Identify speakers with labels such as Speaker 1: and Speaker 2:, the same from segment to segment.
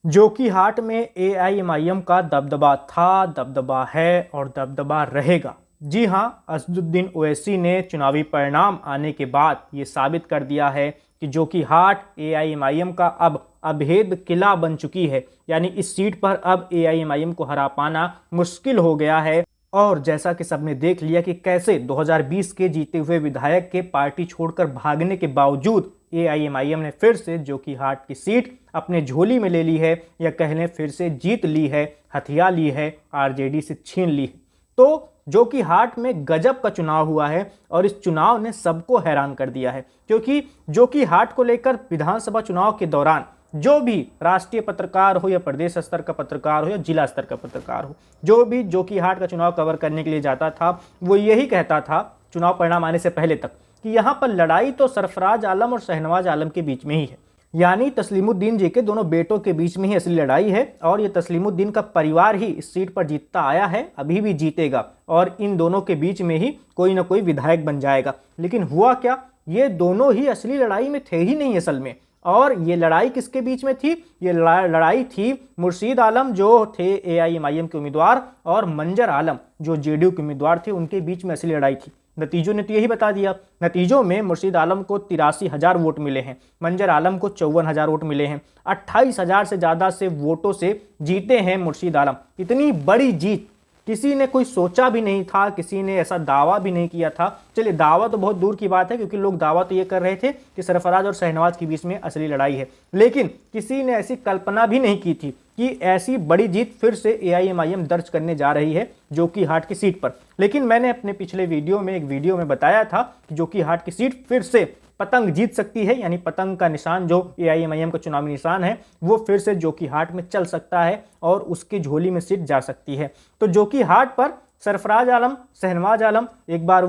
Speaker 1: जोकीहाट में एआईएमआईएम का दबदबा था, दबदबा है और दबदबा रहेगा। जी हां, असदुद्दीन ओवैसी ने चुनावी परिणाम आने के बाद ये साबित कर दिया है कि जोकीहाट एआईएमआईएम का अब अभेद किला बन चुकी है। यानी इस सीट पर अब एआईएमआईएम को हरा पाना मुश्किल हो गया है। और जैसा कि सबने देख लिया कि कैसे 2020 के जीते हुए विधायक के पार्टी छोड़कर भागने के बावजूद एआईएमआईएम ने फिर से जोकीहाट की सीट अपने झोली में ले ली है, या कह लें फिर से जीत ली है, हथिया ली है, आरजेडी से छीन ली है। तो जोकीहाट में गजब का चुनाव हुआ है और इस चुनाव ने सबको हैरान कर दिया है, क्योंकि जोकीहाट को लेकर विधानसभा चुनाव के दौरान जो भी राष्ट्रीय पत्रकार हो या प्रदेश स्तर का पत्रकार हो या जिला स्तर का पत्रकार हो, जो भी जोकीहाट का चुनाव कवर करने के लिए जाता था, वो यही कहता था चुनाव परिणाम आने से पहले तक कि यहाँ पर लड़ाई तो सरफराज आलम और शहनवाज आलम के बीच में ही है। यानी तस्लीमुद्दीन जी के दोनों बेटों के बीच में ही असली लड़ाई है और ये तस्लीमुद्दीन का परिवार ही इस सीट पर जीतता आया है, अभी भी जीतेगा और इन दोनों के बीच में ही कोई ना कोई विधायक बन जाएगा। लेकिन हुआ क्या, ये दोनों ही असली लड़ाई में थे ही नहीं असल में। और ये लड़ाई किसके बीच में थी? ये लड़ाई थी मुर्शीद आलम जो थे एआईएमआईएम के उम्मीदवार और मंजर आलम जो जेडीयू के उम्मीदवार थे, उनके बीच में असली लड़ाई थी। नतीजों ने तो यही बता दिया। नतीजों में मुर्शीद आलम को 83,000 वोट मिले हैं, मंजर आलम को 54,000 वोट मिले हैं। 28,000 से ज़्यादा से वोटों से जीते हैं मुर्शीद आलम। इतनी बड़ी जीत किसी ने कोई सोचा भी नहीं था, किसी ने ऐसा दावा भी नहीं किया था। चलिए, दावा तो बहुत दूर की बात है, क्योंकि लोग दावा तो ये कर रहे थे कि सरफराज और शहनवाज के बीच में असली लड़ाई है, लेकिन किसी ने ऐसी कल्पना भी नहीं की थी कि ऐसी बड़ी जीत फिर से एआईएमआईएम दर्ज करने जा रही है जोकीहाट की सीट पर। लेकिन मैंने अपने पिछले वीडियो में एक वीडियो में बताया था कि जोकीहाट की सीट फिर से पतंग जीत सकती है, यानी पतंग का निशान जो एआईएमआईएम का चुनावी निशान है वो फिर से जोकीहाट में चल सकता है और उसकी झोली में सीट जा सकती है। तो जोकीहाट पर सरफराज आलम, शहनवाज आलम, एक बार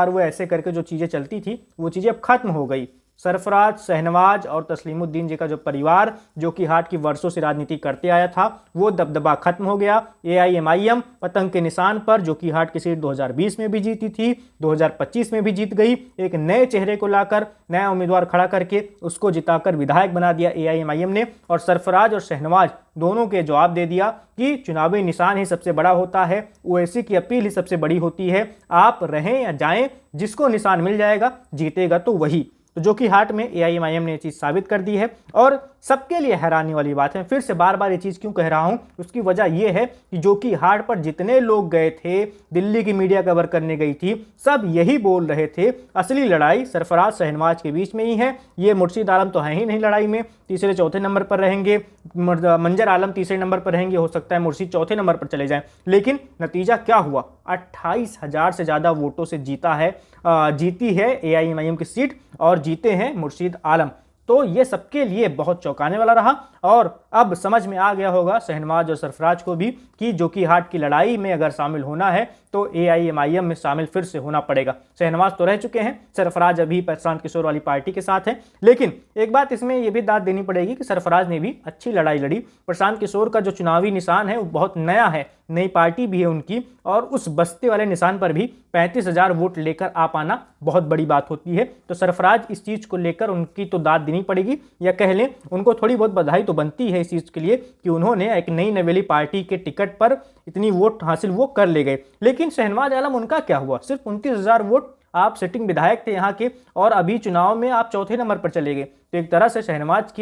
Speaker 1: वो ऐसे करके जो चीज़ें चलती थी वो चीज़ें अब खत्म हो गई। सरफराज, शहनवाज और तस्लीमुद्दीन जी का जो परिवार जोकीहाट की वर्षों से राजनीति करते आया था वो दबदबा खत्म हो गया। एआईएमआईएम पतंग के निशान पर जोकीहाट की सीट 2020 में भी जीती थी, 2025 में भी जीत गई। एक नए चेहरे को लाकर, नया उम्मीदवार खड़ा करके उसको जिताकर विधायक बना दिया एआईएमआईएम ने। और सरफराज और शहनवाज दोनों के जवाब दे दिया कि चुनावी निशान ही सबसे बड़ा होता है, ओवैसी की अपील ही सबसे बड़ी होती है, आप रहें या जाएं, जिसको निशान मिल जाएगा जीतेगा तो वही। तो जोकीहाट में एआईएमआईएम ने ये चीज़ साबित कर दी है और सबके लिए हैरानी वाली बात है। फिर से बार बार ये चीज़ क्यों कह रहा हूँ, उसकी वजह यह है कि जोकीहाट पर जितने लोग गए थे, दिल्ली की मीडिया कवर करने गई थी, सब यही बोल रहे थे असली लड़ाई सरफराज शहनवाज के बीच में ही है। ये मुर्शीद आलम तो है ही नहीं लड़ाई में, तीसरे चौथे नंबर पर रहेंगे। मंजर आलम तीसरे नंबर पर रहेंगे, हो सकता है मुर्शीद चौथे नंबर पर चले जाएं। लेकिन नतीजा क्या हुआ, 28,000 से ज़्यादा वोटों से जीती है एआईएमआईएम की सीट और जीते हैं मुर्शीद आलम। तो ये सबके लिए बहुत चौंकाने वाला रहा और अब समझ में आ गया होगा शहनवाज और सरफराज को भी कि जोकीहाट की लड़ाई में अगर शामिल होना है तो एआईएमआईएम में शामिल फिर से होना पड़ेगा। शहनवाज तो रह चुके हैं, सरफराज अभी प्रशांत किशोर वाली पार्टी के साथ है। लेकिन एक बात इसमें यह भी दाद देनी पड़ेगी कि सरफराज ने भी अच्छी लड़ाई लड़ी। प्रशांत किशोर का जो चुनावी निशान है वो बहुत नया है, नई पार्टी भी है उनकी, और उस बस्ते वाले निशान पर भी 35,000 वोट लेकर आ पाना बहुत बड़ी बात होती है। तो सरफराज इस चीज़ को लेकर उनकी तो दाद देनी पड़ेगी, या कह लें उनको थोड़ी बहुत बधाई तो बनती है इस चीज़ के लिए कि उन्होंने एक नई नवेली पार्टी के टिकट पर इतनी वोट हासिल वो कर ले गए। लेकिन शहनवाज आलम, उनका क्या हुआ? सिर्फ 29,000 वोट। आप सिटिंग विधायक थे यहाँ के और अभी चुनाव में आप चौथे नंबर पर चले गए। तो एक तरह से शहनवाज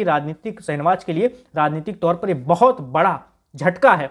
Speaker 1: के लिए राजनीतिक तौर पर ये बहुत बड़ा झटका है।